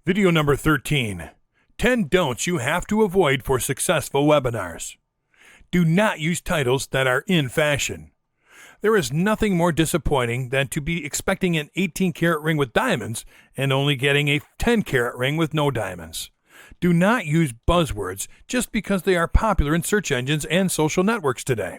Video number 13. 10 don'ts you have to avoid for successful webinars. Do not use titles that are in fashion. There is nothing more disappointing than to be expecting an 18-karat ring with diamonds and only getting a 10-karat ring with no diamonds. Do not use buzzwords just because they are popular in search engines and social networks today.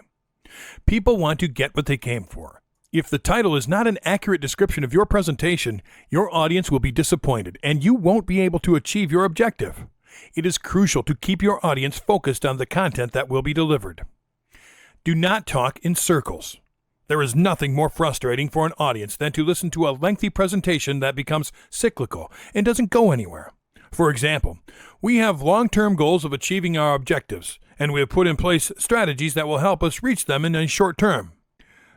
People want to get what they came for. If the title is not an accurate description of your presentation, your audience will be disappointed and you won't be able to achieve your objective. It is crucial to keep your audience focused on the content that will be delivered. Do not talk in circles. There is nothing more frustrating for an audience than to listen to a lengthy presentation that becomes cyclical and doesn't go anywhere. For example, we have long-term goals of achieving our objectives, and we have put in place strategies that will help us reach them in a short term.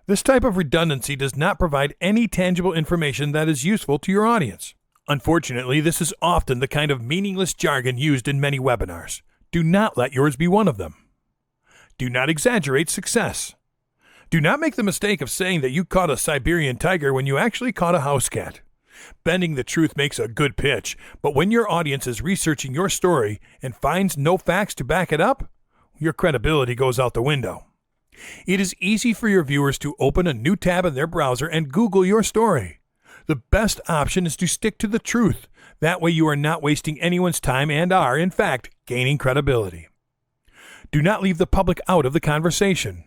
This type of redundancy does not provide any tangible information that is useful to your audience. Unfortunately, this is often the kind of meaningless jargon used in many webinars. Do not let yours be one of them. Do not exaggerate success. Do not make the mistake of saying that you caught a Siberian tiger when you actually caught a house cat. Bending the truth makes a good pitch, but when your audience is researching your story and finds no facts to back it up, your credibility goes out the window. It is easy for your viewers to open a new tab in their browser and Google your story. The best option is to stick to the truth. That way you are not wasting anyone's time and are, in fact, gaining credibility. Do not leave the public out of the conversation.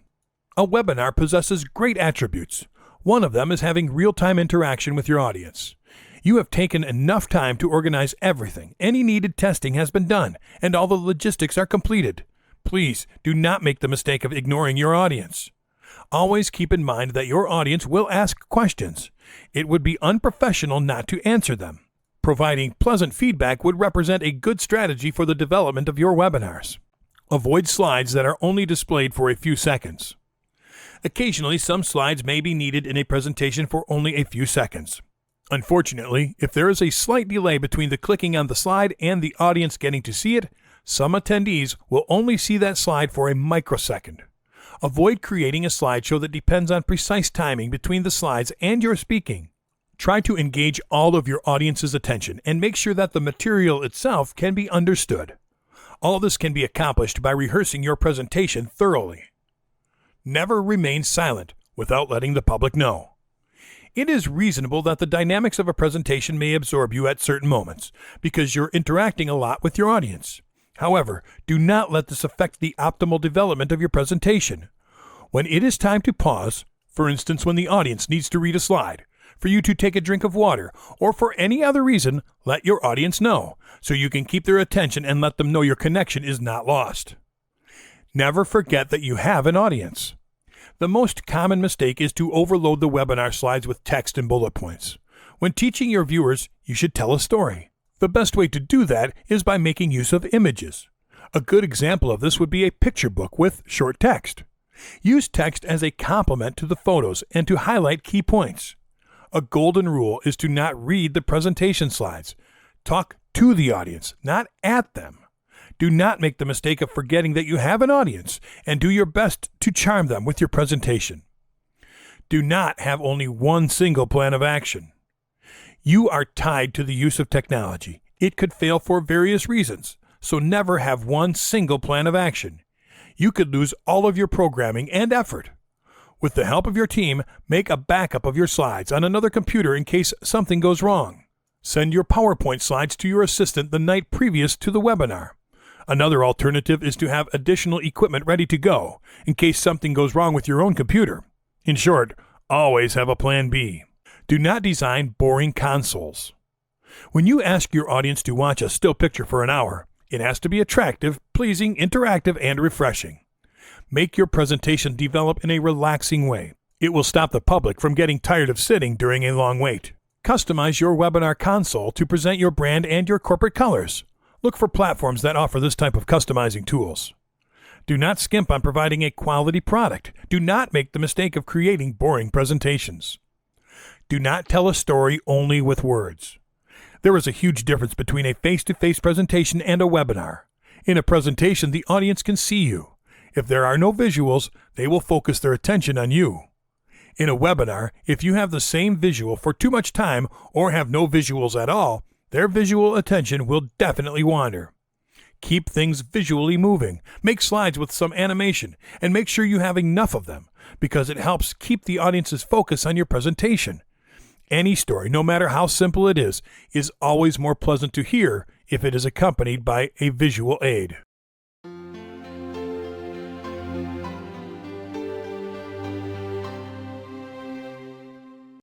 A webinar possesses great attributes. One of them is having real-time interaction with your audience. You have taken enough time to organize everything. Any needed testing has been done, and all the logistics are completed. Please do not make the mistake of ignoring your audience. Always keep in mind that your audience will ask questions. It would be unprofessional not to answer them. Providing pleasant feedback would represent a good strategy for the development of your webinars. Avoid slides that are only displayed for a few seconds. Occasionally, some slides may be needed in a presentation for only a few seconds. Unfortunately, if there is a slight delay between the clicking on the slide and the audience getting to see it, some attendees will only see that slide for a microsecond. Avoid creating a slideshow that depends on precise timing between the slides and your speaking. Try to engage all of your audience's attention and make sure that the material itself can be understood. All this can be accomplished by rehearsing your presentation thoroughly. Never remain silent without letting the public know. It is reasonable that the dynamics of a presentation may absorb you at certain moments because you're interacting a lot with your audience. However, do not let this affect the optimal development of your presentation. When it is time to pause, for instance when the audience needs to read a slide, for you to take a drink of water, or for any other reason, let your audience know, so you can keep their attention and let them know your connection is not lost. Never forget that you have an audience. The most common mistake is to overload the webinar slides with text and bullet points. When teaching your viewers, you should tell a story. The best way to do that is by making use of images. A good example of this would be a picture book with short text. Use text as a complement to the photos and to highlight key points. A golden rule is to not read the presentation slides. Talk to the audience, not at them. Do not make the mistake of forgetting that you have an audience and do your best to charm them with your presentation. Do not have only one single plan of action. You are tied to the use of technology. It could fail for various reasons, so never have one single plan of action. You could lose all of your programming and effort. With the help of your team, make a backup of your slides on another computer in case something goes wrong. Send your PowerPoint slides to your assistant the night previous to the webinar. Another alternative is to have additional equipment ready to go in case something goes wrong with your own computer. In short, always have a plan B. Do not design boring consoles. When you ask your audience to watch a still picture for an hour, it has to be attractive, pleasing, interactive, and refreshing. Make your presentation develop in a relaxing way. It will stop the public from getting tired of sitting during a long wait. Customize your webinar console to present your brand and your corporate colors. Look for platforms that offer this type of customizing tools. Do not skimp on providing a quality product. Do not make the mistake of creating boring presentations. Do not tell a story only with words. There is a huge difference between a face-to-face presentation and a webinar. In a presentation, the audience can see you. If there are no visuals, they will focus their attention on you. In a webinar, if you have the same visual for too much time or have no visuals at all, their visual attention will definitely wander. Keep things visually moving. Make slides with some animation, and make sure you have enough of them, because it helps keep the audience's focus on your presentation. Any story, no matter how simple it is always more pleasant to hear if it is accompanied by a visual aid.